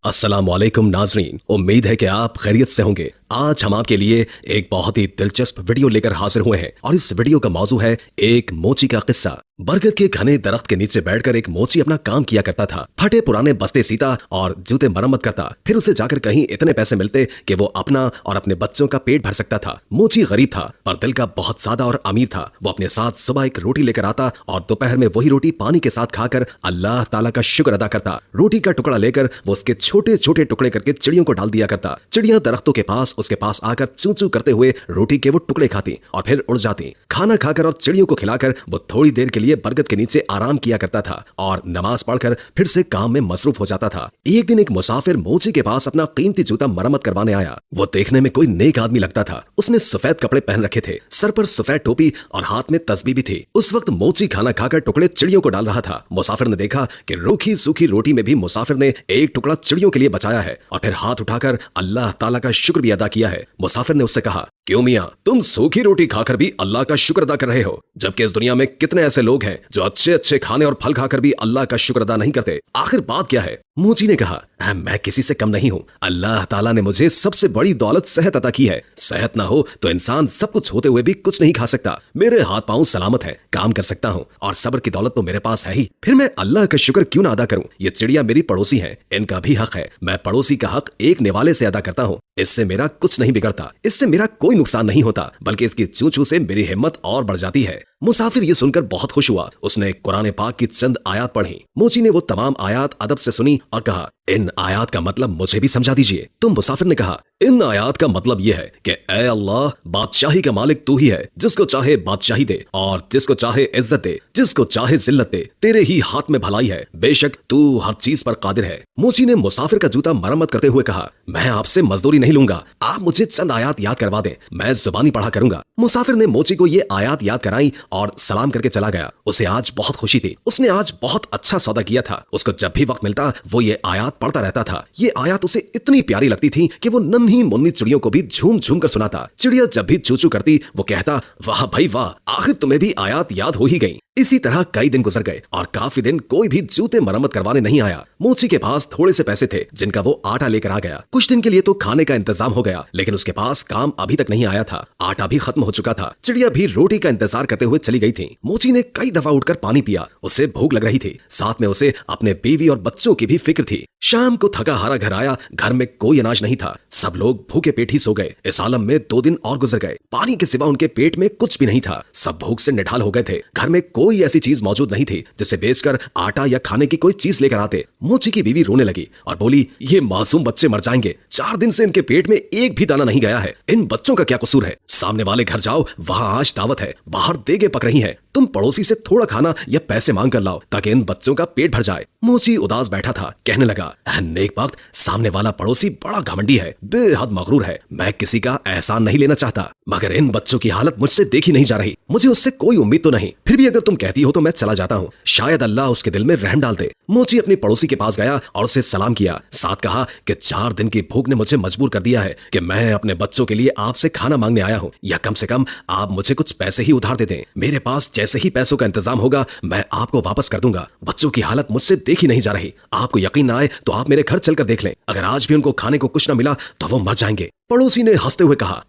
अस्सलामुअलैकुम नाजरीन, उम्मीद है कि आप खैरियत से होंगे। आज हम आपके लिए एक बहुत ही दिलचस्प वीडियो लेकर हाजिर हुए हैं और इस वीडियो का मौजू है एक मोची का किस्सा। बरगद के घने दरख्त के नीचे बैठकर एक मोची अपना काम किया करता था। फटे पुराने बस्ते सीता और जूते मरम्मत करता। फिर उसे जाकर कहीं इतने पैसे मिलते कि वो अपना और अपने बच्चों का पेट भर सकता था। मोची गरीब था पर दिल का बहुत सादा और अमीर था। वो अपने साथ सुबह एक रोटी लेकर आता और दोपहर में वही रोटी पानी के साथ खाकर अल्लाह ताला का शुक्र अदा करता। रोटी का टुकड़ा लेकर वो उसके छोटे छोटे टुकड़े करके चिड़ियों को डाल दिया करता। चिड़ियां दरख्तों के पास उसके पास आकर चू चू करते हुए रोटी के वो टुकड़े खाती और फिर उड़ जाती। खाना खाकर और चिड़ियों को खिलाकर वो थोड़ी देर के लिए बरगद के नीचे आराम किया करता था और नमाज पढ़कर फिर से काम में मसरूफ हो जाता था। एक दिन एक मुसाफिर मोची के पास अपना कीमती जूता मरम्मत करवाने आया। वो देखने में कोई नेक आदमी लगता था। उसने सफेद कपड़े पहन रखे थे, सर पर सफेद टोपी और हाथ में तस्बीह भी थी। उस वक्त मोची खाना खाकर टुकड़े चिड़ियों को डाल रहा था। मुसाफिर ने देखा कि रूखी सूखी रोटी में भी मुसाफिर ने एक टुकड़ा चिड़ियों के लिए बचाया है और फिर हाथ उठाकर अल्लाह ताला का शुक्र भी अदा किया है। मुसाफिर ने उससे कहा, क्यों मियां, तुम सूखी रोटी खाकर भी अल्लाह का शुक्र अदा कर रहे हो, जबकि इस दुनिया में कितने ऐसे लोग हैं जो अच्छे अच्छे खाने और फल खाकर भी अल्लाह का शुक्र अदा नहीं करते। आखिर बात क्या है? मोची ने कहा, मैं किसी से कम नहीं हूँ। अल्लाह ताला ने मुझे सबसे बड़ी दौलत सेहत अता की है। सेहत ना हो तो इंसान सब कुछ होते हुए भी कुछ नहीं खा सकता। मेरे हाथ पांव सलामत है, काम कर सकता हूँ और सब्र की दौलत तो मेरे पास है ही। फिर मैं अल्लाह का शुक्र क्यों ना अदा करूँ? ये चिड़िया मेरी पड़ोसी है, इनका भी हक है। मैं पड़ोसी का हक एक निवाले से अदा करता हूँ। इससे मेरा कुछ नहीं बिगड़ता, इससे मेरा कोई नुकसान नहीं होता, बल्कि इसकी चू चू से मेरी हिम्मत और बढ़ जाती है। मुसाफिर ये सुनकर बहुत खुश हुआ। उसने कुरान पाक की चंद आयत पढ़ी। मोची ने वो तमाम आयत अदब से सुनी और कहा, इन आयत का मतलब मुझे भी समझा दीजिए। तो मुसाफिर ने कहा, इन आयत का मतलब यह है कि ऐ अल्लाह, बादशाही का मालिक तू ही है, जिसको चाहे बादशाही दे और जिसको चाहे इज्जत दे, जिसको चाहे जिल्लत दे। तेरे ही हाथ में भलाई है, बेशक तू हर चीज पर कादिर है। मोची ने मुसाफिर का जूता मरम्मत करते हुए कहा, मैं आपसे मजदूरी नहीं लूंगा, आप मुझे चंद आयत याद करवा दें, मैं जुबानी पढ़ा करूंगा। मुसाफिर ने मोची को ये आयत याद कराई और सलाम करके चला गया। उसे आज बहुत खुशी थी। उसने आज बहुत अच्छा सौदा किया था। उसको जब भी वक्त मिलता वो ये आयत पढ़ता रहता था। ये आयत उसे इतनी प्यारी लगती थी कि वो नन्ही मुन्नी चिड़ियों को भी झूम झूम कर सुनाता। चिड़िया जब भी चू चू करती वो कहता, वाह भाई वाह, आखिर तुम्हें भी आयत याद हो ही गई। इसी तरह कई दिन गुजर गए और काफी दिन कोई भी जूते मरम्मत करवाने नहीं आया। मोची के पास थोड़े से पैसे थे जिनका वो आटा लेकर आ गया। कुछ दिन के लिए तो खाने का इंतजाम हो गया, लेकिन उसके पास काम अभी तक नहीं आया था। आटा भी खत्म हो चुका था। चिड़िया भी रोटी का इंतजार करते हुए चली गई थी। मोची ने कई दफा उठकर पानी पिया। उसे भूख लग रही थी, साथ में उसे अपने बीवी और बच्चों की भी फिक्र थी। शाम को थका हारा घर आया। घर में कोई अनाज नहीं था। सब लोग भूखे पेट ही सो गए। इस आलम में 2 दिन और गुजर गए। पानी के सिवा उनके पेट में कुछ भी नहीं था। सब भूख से निढाल हो गए थे। घर में कोई ऐसी चीज मौजूद नहीं थी जिसे बेचकर आटा या खाने की कोई चीज लेकर आते। मोची की बीवी रोने लगी और बोली, ये मासूम बच्चे मर जाएंगे। 4 दिन से इनके पेट में एक भी दाना नहीं गया है। इन बच्चों का क्या कसूर है? सामने वाले घर जाओ, वहां आज दावत है, बाहर देगे पक रही हैं। तुम पड़ोसी से थोड़ा खाना या पैसे मांग कर लाओ ताकि इन बच्चों का पेट भर जाए। मोची उदास बैठा था। कहने लगा, नेक वक्त, सामने वाला पड़ोसी बड़ा घमंडी है, बेहद मगरूर है। मैं किसी का एहसान नहीं लेना चाहता, मगर इन बच्चों की हालत मुझसे देखी नहीं जा रही। मुझे उससे कोई उम्मीद तो नहीं, फिर भी अगर तुम कहती हो तो मैं चला जाता हूँ। शायद अल्लाह उसके दिल में रहम डाल दे। मोची अपनी पड़ोसी के पास गया और उसे सलाम किया। साथ कहा कि 4 दिन की भूख ने मुझे मजबूर कर दिया है कि मैं अपने बच्चों के लिए आपसे खाना मांगने आया हूँ, या कम से कम आप मुझे कुछ पैसे ही उधार दे दें। मेरे पास जैसे ही पैसों का इंतजाम होगा मैं आपको वापस कर दूंगा। बच्चों की हालत मुझसे देखी नहीं जा रही। आपको यकीन ना आए तो आप मेरे घर चलकर देख लें। अगर आज भी उनको खाने को कुछ न मिला तो वो मर जाएंगे। पड़ोसी ने हंसते हुए कहा,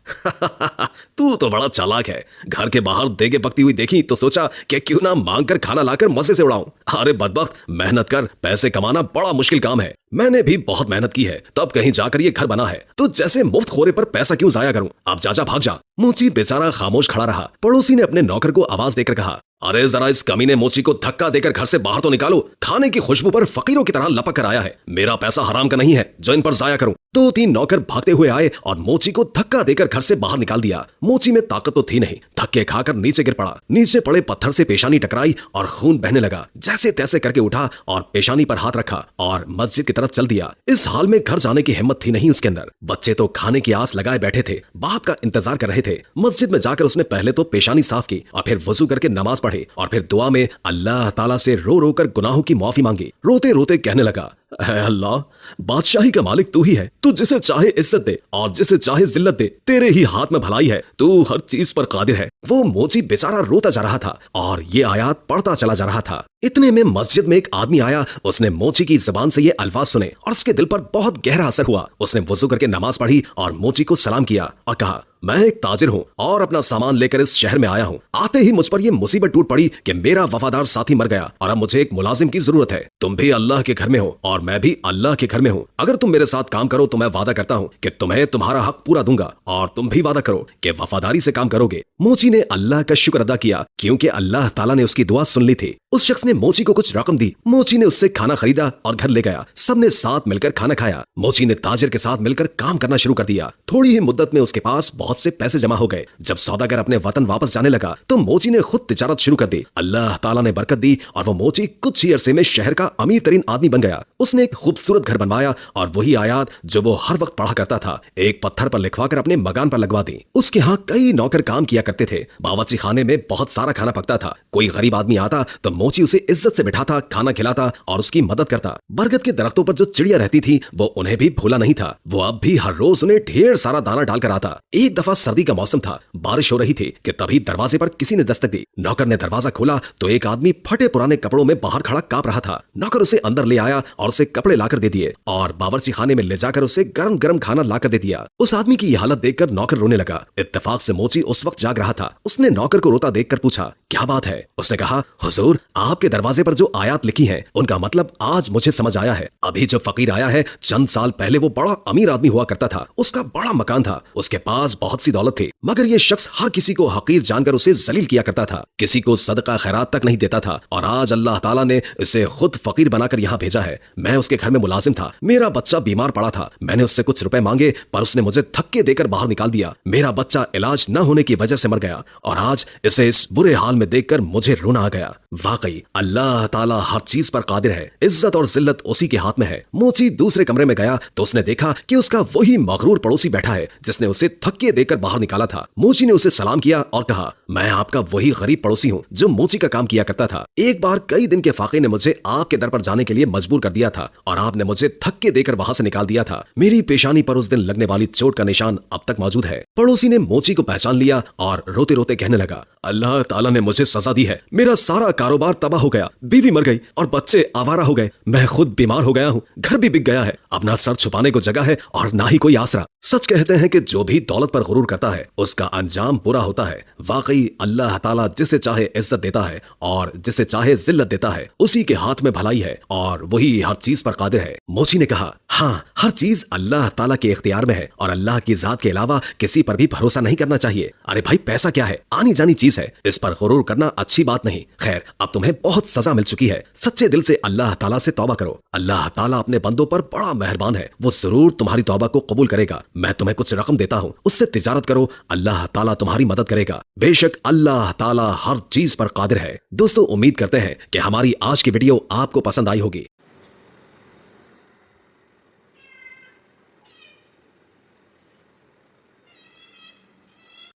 तू तो बड़ा चालाक है। घर के बाहर देगे पकती हुई देखी तो सोचा कि क्यों ना मांग कर खाना लाकर मजे से उड़ाऊं। अरे बदबख्त, मेहनत कर, पैसे कमाना बड़ा मुश्किल काम है। मैंने भी बहुत मेहनत की है, तब कहीं जाकर ये घर बना है। तो जैसे मुफ्त खोरे पर पैसा क्यों जाया करूं? अब जा भाग जा। मोची बेचारा खामोश खड़ा रहा। पड़ोसी ने अपने नौकर को आवाज देकर कहा, अरे जरा इस कमीने मोची को धक्का देकर घर से बाहर तो निकालो। खाने की खुशबू पर फकीरों की तरह लपक कर आया है। मेरा पैसा हराम का नहीं है जो इन पर जाया करूं। 2-3 नौकर भागते हुए आए और मोची को धक्का देकर घर से बाहर निकाल दिया। मोची में ताकत तो थी नहीं, धक्के खाकर नीचे गिर पड़ा। नीचे पड़े पत्थर से पेशानी टकराई और खून बहने लगा। जैसे तैसे करके उठा और पेशानी पर हाथ रखा और मस्जिद की तरफ चल दिया। इस हाल में घर जाने की हिम्मत थी नहीं उसके अंदर। बच्चे तो खाने की आस लगाए बैठे थे, बाप का इंतजार कर रहे थे। मस्जिद में जाकर उसने पहले तो पेशानी साफ की और फिर वजू करके नमाज पढ़े और फिर दुआ में अल्लाह ताला से रो रो कर गुनाहों की माफी मांगी। रोते रोते कहने लगा, اے اللہ, बादशाही का मालिक तू ही है. तू जिसे चाहे इज्जत दे और जिसे चाहे जिल्लत दे. तेरे ही हाथ में भलाई है. तू हर चीज पर कादिर है. वो मोची बेचारा रोता जा रहा था और ये आयत पढ़ता चला जा रहा था. इतने में मस्जिद में एक आदमी आया. उसने मोची की जबान से ये अल्फाज सुने और उसके दिल पर बहुत गहरा असर हुआ. उसने वुजू करके नमाज पढ़ी और मोची को सलाम किया और कहा, मैं एक ताजिर हूँ और अपना सामान लेकर इस शहर में आया हूँ. आते ही मुझ पर यह मुसीबत टूट पड़ी कि मेरा वफादार साथी मर गया और अब मुझे एक मुलाजिम की जरूरत है. तुम भी अल्लाह के घर में हो और मैं भी अल्लाह के घर में हूँ. अगर तुम मेरे साथ काम करो तो मैं वादा करता हूँ कि तुम्हें तुम्हारा हक पूरा दूंगा और तुम भी वादा करो कि वफादारी से काम करोगे. मोची ने अल्लाह का शुक्र अदा किया क्योंकि अल्लाह ताला ने उसकी दुआ सुन ली थी. उस शख्स ने मोची को कुछ रकम दी. मोची ने उससे खाना खरीदा और घर ले गया. सबने साथ मिलकर खाना खाया. मोची ने ताजिर के साथ मिलकर काम करना शुरू कर दिया. थोड़ी ही मुद्दत में उसके पास बहुत से पैसे जमा हो गए. जब सौदागर अपने वतन वापस जाने लगा तो मोची ने खुद तिजारत शुरू कर दी. अल्लाह ताला ने बरकत दी और वो मोची कुछ ही अरसे में शहर का अमीर तरीन आदमी बन गया. उसने एक खूबसूरत घर बनवाया और वही आयत जो वो हर वक्त पढ़ा करता था एक पत्थर पर लिखवा कर अपने मकान पर लगवा दी. उसके यहाँ कई नौकर काम किया करते थे. बावर्ची खाने में बहुत सारा खाना पकता था. कोई गरीब आदमी आता तो मोची उसे इज्जत से बिठाता, खाना खिलाता और उसकी मदद करता. बरगद के दरख्तों पर जो चिड़िया रहती थी वो उन्हें भी भूला नहीं था. वो अब भी हर रोज उन्हें ढेर सारा दाना डालकर आता. एक दफा सर्दी का मौसम था, बारिश हो रही थी कि तभी दरवाजे पर किसी ने दस्तक दी. नौकर ने दरवाजा खोला तो एक आदमी फटे पुराने कपड़ों में बाहर खड़ा कांप रहा था. नौकर उसे अंदर ले आया और उसे कपड़े लाकर दे दिए और बावर्ची खाने में ले जाकर उसे गरम गरम खाना लाकर दे दिया. उस आदमी की यह हालत देखकर नौकर रोने लगा. इत्तेफाक से मोची उस वक्त जाग रहा था. उसने नौकर को रोता देखकर पूछा, क्या बात है? उसने कहा, हुजूर, आपके दरवाजे पर जो आयत लिखी है उनका मतलब आज मुझे समझ आया है. अभी जो फकीर आया है चंद साल पहले वो बड़ा अमीर आदमी हुआ करता था. उसका बड़ा मकान था, उसके पास बहुत सी दौलत थी, मगर ये शख्स हर किसी को हकीर जानकर उसे जलील किया करता था. किसी को सदका खैरात तक नहीं देता था और आज अल्लाह ताला ने इसे खुद फकीर बनाकर यहाँ भेजा है. मैं उसके घर में मुलाजिम था. मेरा बच्चा बीमार पड़ा था. मैंने उससे कुछ रुपए मांगे पर उसने मुझे धक्के देकर बाहर निकाल दिया. मेरा बच्चा इलाज न होने की वजह से मर गया और आज इसे इस बुरे हाल में देखकर मुझे रोना आ गया. वाकई अल्लाह ताला हर चीज पर कादिर है. इज्जत और जिल्लत उसी के हाथ में है. मोची दूसरे कमरे में गया तो उसने देखा कि उसका वही मगरूर पड़ोसी बैठा है जिसने उसे धक्के देकर बाहर निकाला था. मोची ने उसे सलाम किया और कहा, मैं आपका वही गरीब पड़ोसी हूँ जो मोची का काम किया करता था. एक बार कई दिन के फाके ने मुझे आपके दर पर जाने के लिए मजबूर कर दिया था और आपने मुझे धक्के देकर वहां से निकाल दिया था. मेरी पेशानी पर उस दिन लगने वाली चोट का निशान अब तक मौजूद है. पड़ोसी ने मोची को पहचान लिया और रोते रोते कहने लगा, अल्लाह ताला ने मुझे सजा दी है. मेरा सारा कारोबार तबाह हो गया, बीवी मर गई और बच्चे आवारा हो गए. मैं खुद बीमार हो गया हूँ, घर भी बिक गया है. अब ना सर छुपाने को जगह है और ना ही कोई आसरा. सच कहते हैं कि जो भी दौलत पर गुरूर करता है उसका अंजाम बुरा होता है. वाकई अल्लाह ताला जिसे चाहे इज्जत देता है और जिसे चाहे जिल्लत देता है. उसी के हाथ में भलाई है और वही हर चीज पर कादिर है. मोची ने कहा, हाँ, हर चीज अल्लाह ताला के इख्तियार में है और अल्लाह की जात के अलावा किसी पर भी भरोसा नहीं करना चाहिए. अरे भाई, पैसा क्या है? आनी जानी चीज है, इस पर गुरूर करना अच्छी बात नहीं. खैर, अब तुम्हें बहुत सजा मिल चुकी है. सच्चे दिल से अल्लाह ताला से तौबा करो. अल्लाह ताला अपने बंदों पर बड़ा मेहरबान है. वो जरूर तुम्हारी तौबा को कबूल करेगा. मैं तुम्हें कुछ रकम देता हूँ, उससे तिजारत करो. अल्लाह ताला तुम्हारी मदद करेगा. बेशक अल्लाह ताला हर चीज पर कादिर है. दोस्तों, उम्मीद करते हैं कि हमारी आज की वीडियो आपको पसंद आई होगी.